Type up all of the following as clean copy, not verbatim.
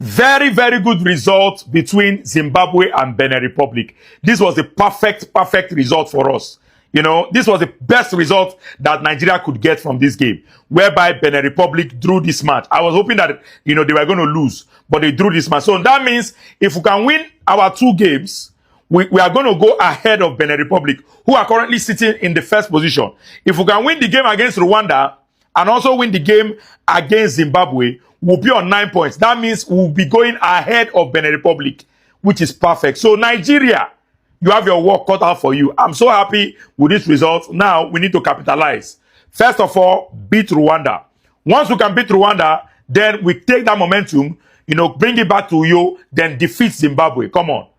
Very, very good result between Zimbabwe and Benin Republic. This was a perfect result for us. You know, this was the best result that Nigeria could get from this game, whereby Benin Republic drew this match. I was hoping that, you know, they were going to lose, but they drew this match. So that means if we can win our 2 games, we are going to go ahead of Benin Republic, who are currently sitting in the first position. If we can win the game against Rwanda and also win the game against Zimbabwe, we'll be on 9 points. That means we'll be going ahead of Benin Republic, which is perfect. So Nigeria, you have your work cut out for you. I'm so happy with this result. Now we need to capitalize. First of all, beat Rwanda. Once we can beat Rwanda, then we take that momentum, you know, bring it back to you, then defeat Zimbabwe. Come on.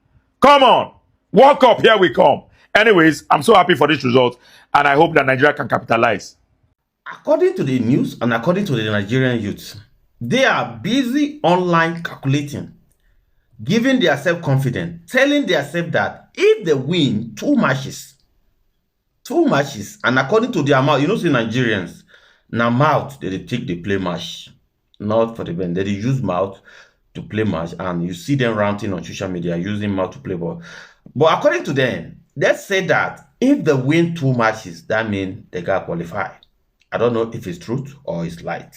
Come on. World Cup, here we come. Anyways, I'm so happy for this result, and I hope that Nigeria can capitalize. According to the news and according to the Nigerian youths, they are busy online calculating, giving themselves confidence, telling themselves that if they win 2 matches, and according to their mouth, you know, see Nigerians, now mouth they take the play match, not for the bench. They use mouth to play match, and you see them ranting on social media using mouth to play ball. But according to them, they say that if they win 2 matches, that means they got qualified. I don't know if it's truth or it's light.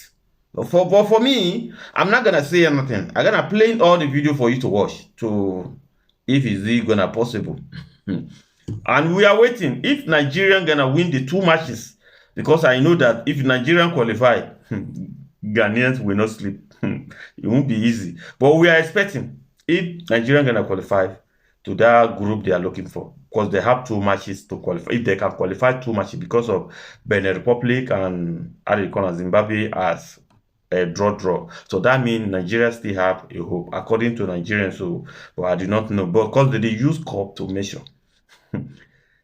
But for me, I'm not gonna say anything. I'm gonna play all the video for you to watch to if it's gonna possible. And we are waiting. If Nigerian gonna win the 2 matches, because I know that if Nigerian qualify, Ghanaians will not sleep. It won't be easy. But we are expecting if Nigerian gonna qualify to that group they are looking for, because they have 2 matches to qualify. If they can qualify 2 matches because of Benin Republic and Zimbabwe as a draw. So that means Nigeria still have a hope, according to Nigerians. So I do not know, but because they use cup to measure.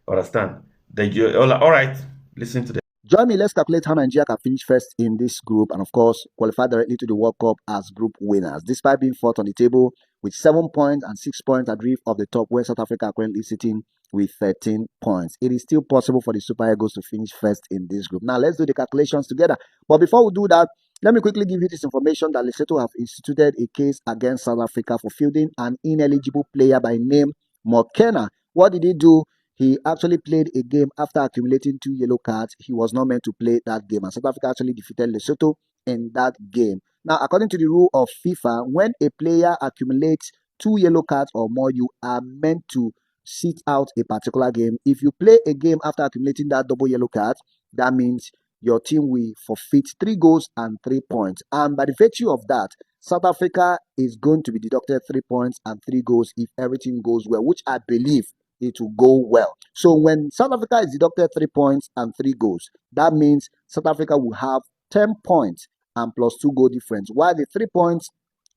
Understand? All right, listen to them. Join me, let's calculate how Nigeria can finish first in this group and, of course, qualify directly to the World Cup as group winners. Despite being fourth on the table with 7 points and 6 points adrift of the top, where South Africa are currently sitting with 13 points. It is still possible for the Super Eagles to finish first in this group. Now, let's do the calculations together. But before we do that, let me quickly give you this information that Lesotho have instituted a case against South Africa for fielding an ineligible player by name Mokena. What did he do? He actually played a game after accumulating 2 yellow cards. He was not meant to play that game, and South Africa actually defeated Lesotho in that game. Now, according to the rule of FIFA, when a player accumulates 2 yellow cards or more, you are meant to sit out a particular game. If you play a game after accumulating that double yellow card, that means your team will forfeit 3 goals and 3 points. And by the virtue of that, South Africa is going to be deducted 3 points and 3 goals if everything goes well, which I believe it will go well. So when South Africa is deducted 3 points and 3 goals, that means South Africa will have 10 points and plus 2 goal difference, while the 3 points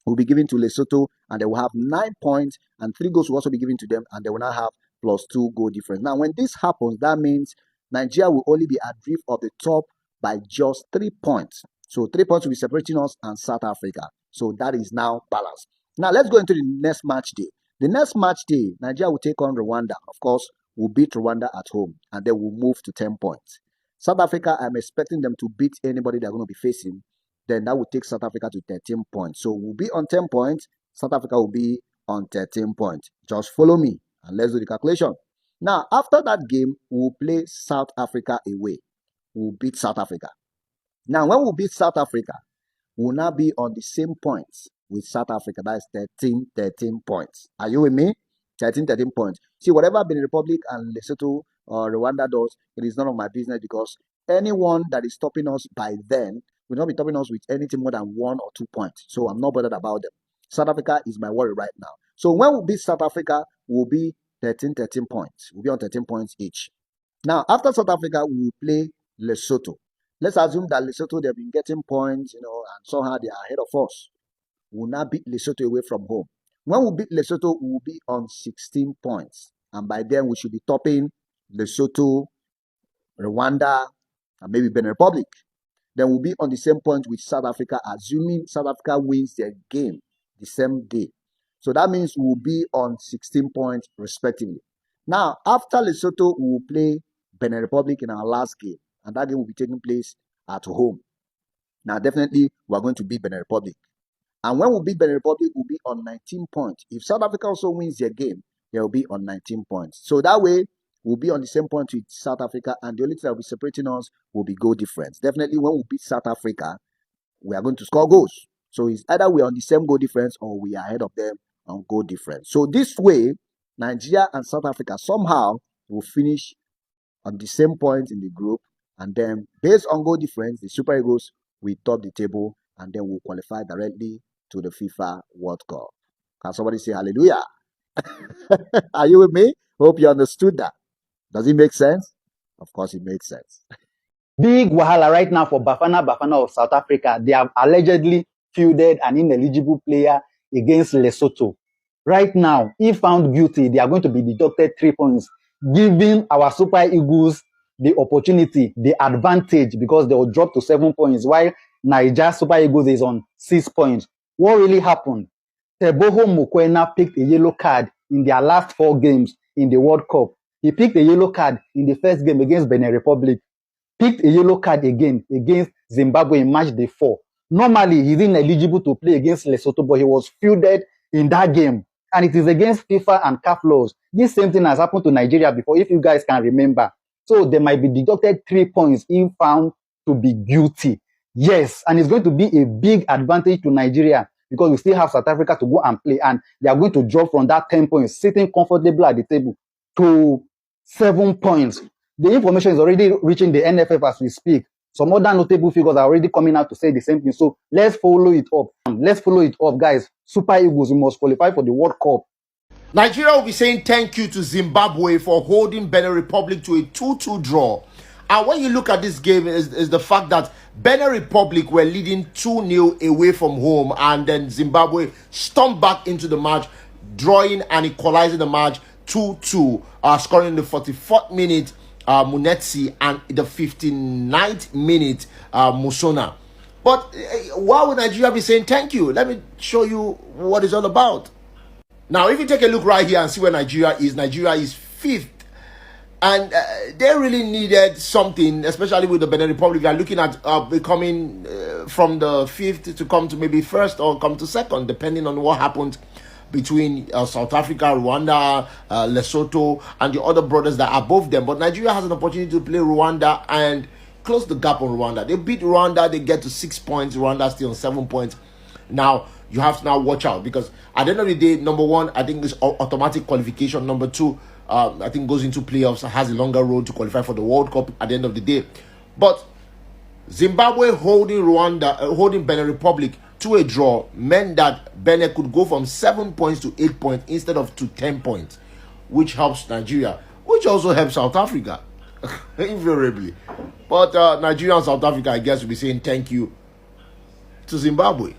will be given to Lesotho and they will have 9 points, and 3 goals will also be given to them and they will now have plus 2 goal difference. Now, when this happens, that means Nigeria will only be adrift of the top by just 3 points. So 3 points will be separating us and South Africa. So that is now balanced. Now let's go into the next match day. The next match day, Nigeria will take on Rwanda. Of course, we'll beat Rwanda at home, and then we'll move to 10 points. South Africa, I'm expecting them to beat anybody they're going to be facing. Then that will take South Africa to 13 points. So we'll be on 10 points. South Africa will be on 13 points. Just follow me, and let's do the calculation. Now, after that game, we'll play South Africa away. We'll beat South Africa. Now, when we beat South Africa, we'll now be on the same points with South Africa. That is 13 points. Are you with me? 13 points. See, whatever Benin Republic and Lesotho or Rwanda does, it is none of my business, because anyone that is stopping us by then will not be stopping us with anything more than 1 or 2 points. So I'm not bothered about them. South Africa is my worry right now. So when we beat South Africa, we'll be 13 points. We'll be on 13 points each. Now, after South Africa, we will play Lesotho. Let's assume that Lesotho, they've been getting points, and somehow they are ahead of us. We'll now beat Lesotho away from home. When we beat Lesotho, we will be on 16 points. And by then, we should be topping Lesotho, Rwanda, and maybe Benin Republic. Then we'll be on the same point with South Africa, assuming South Africa wins their game the same day. So that means we'll be on 16 points respectively. Now, after Lesotho, we will play Benin Republic in our last game. And that game will be taking place at home. Now, definitely, we're going to beat Benin Republic. And when we beat Benin Republic, we'll be on 19 points. If South Africa also wins their game, they'll be on 19 points. So that way, we'll be on the same point with South Africa, and the only thing that will be separating us will be goal difference. Definitely, when we beat South Africa, we are going to score goals. So it's either we're on the same goal difference or we are ahead of them on goal difference. So this way, Nigeria and South Africa somehow will finish on the same point in the group, and then based on goal difference, the Super Eagles will top the table, and then we'll qualify directly to the FIFA World Cup. Can somebody say hallelujah? Are you with me? Hope you understood that. Does it make sense? Of course it makes sense. Big wahala right now for Bafana of South Africa. They have allegedly fielded an ineligible player against Lesotho. Right now, if found guilty, they are going to be deducted 3 points, giving our Super Eagles the opportunity, the advantage, because they will drop to 7 points, while Niger Super Eagles is on 6 points. What really happened? Teboho Mokoena picked a yellow card in their last 4 games in the World Cup. He picked a yellow card in the first game against Benin Republic, picked a yellow card again against Zimbabwe in match day 4. Normally, he's ineligible to play against Lesotho, but he was fielded in that game. And it is against FIFA and CAF laws. This same thing has happened to Nigeria before, if you guys can remember. So they might be deducted 3 points if found to be guilty. Yes, and it's going to be a big advantage to Nigeria because we still have South Africa to go and play, and they are going to drop from that 10 points, sitting comfortably at the table, to 7 points. The information is already reaching the NFF as we speak. Some other notable figures are already coming out to say the same thing. So let's follow it up. Let's follow it up, guys. Super Eagles, we must qualify for the World Cup. Nigeria will be saying thank you to Zimbabwe for holding Benin Republic to a 2-2 draw. And when you look at this game, is the fact that Benin Republic were leading 2-0 away from home, and then Zimbabwe stormed back into the match, drawing and equalizing the match 2-2, scoring in the 44th minute Munetsi and the 59th minute Musona. But why would Nigeria be saying thank you? Let me show you what it's all about. Now, if you take a look right here and see where Nigeria is 5th. And they really needed something, especially with the Benin Republic. They are looking at becoming from the 5th to come to maybe 1st or come to 2nd, depending on what happened between South Africa, Rwanda, Lesotho, and the other brothers that are above them. But Nigeria has an opportunity to play Rwanda and close the gap on Rwanda. They beat Rwanda, they get to 6 points. Rwanda still on 7 points. Now, you have to now watch out, because at the end of the day, number 1, I think it's automatic qualification. Number 2, I think goes into playoffs, has a longer road to qualify for the World Cup at the end of the day. But Zimbabwe holding Benin Republic to a draw meant that Benin could go from 7 points to 8 points instead of to 10 points, which helps Nigeria, which also helps South Africa invariably. But Nigeria and South Africa, I guess, will be saying thank you to Zimbabwe.